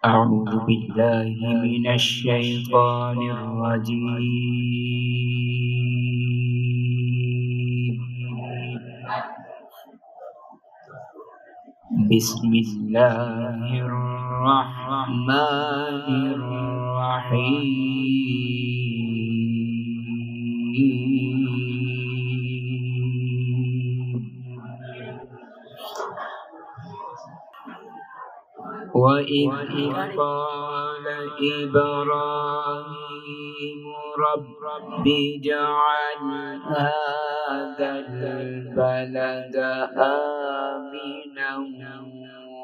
أعوذ بالله من الشيطان الرجيم. بسم الله الرحمن الرحيم. وإذ قال إبراهيم رب اجعل هذا البلد آمنا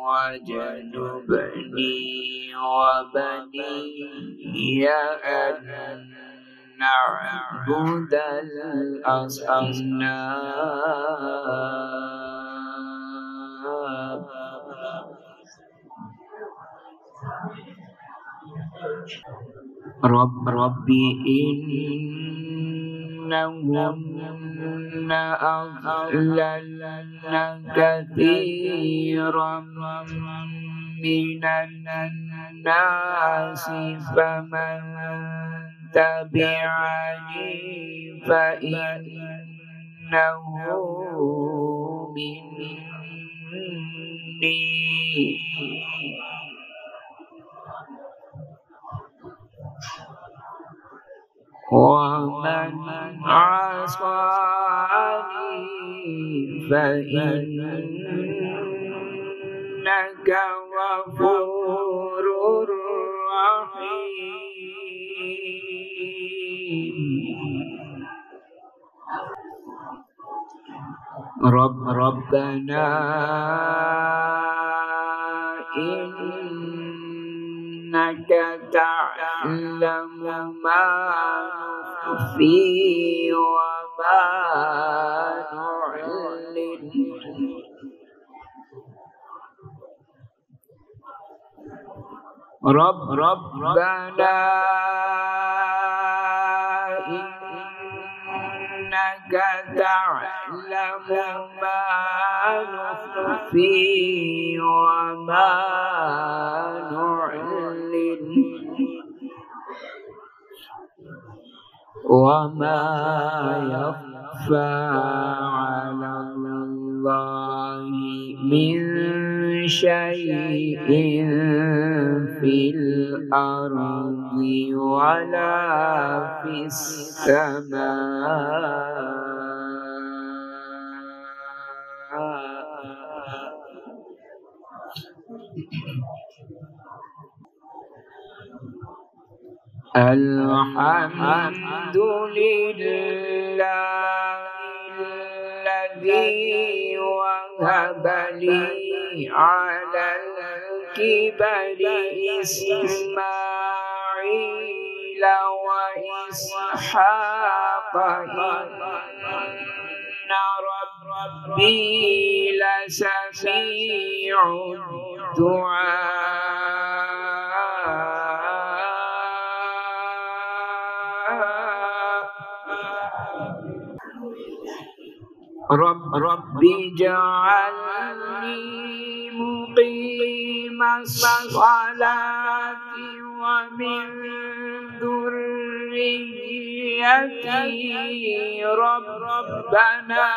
واجنبني وبني أن نعبد الأصنام. ربي إنهن أضللن كثيرا من الناس فمن تبعني فإنه مني ومن عصاني فإنك غفور رحيم. ربنا إنك تعلم ما نخفي وما نعلن ربنا إنك تعلم ما نخفي وما نعلن وما يخفى على الله من شيء في الأرض ولا في السماء. الحمد لله الذي وهب لي على الكبر إسماعيل وإسحاق إن ربي لسميع الدعاء. رب اجعلني مقيم الصلاة ومن ذريتي ربنا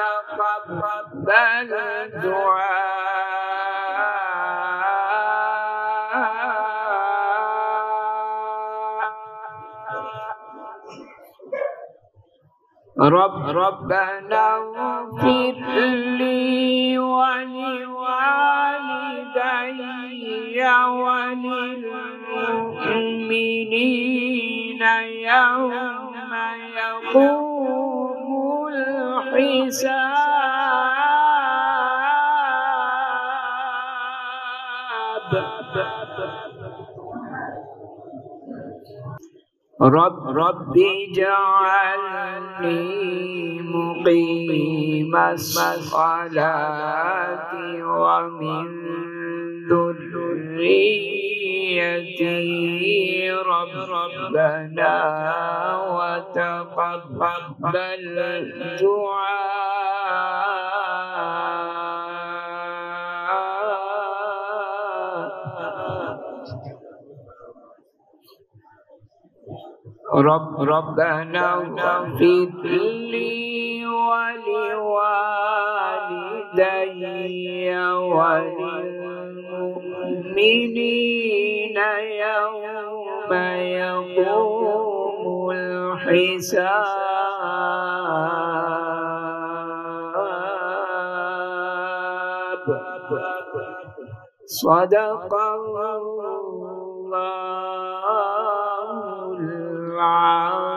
وتقبل ربنا اغفر لي ولوالدي وللمؤمنين يوم يقوم الحساب. رب اجعلني مقيم الصلاة ومن ذريتي ربنا وتقبل دعاء. ربنا اغفر لي ولوالدي وللمؤمنين يوم يقوم الحساب. صدق الله العظيم.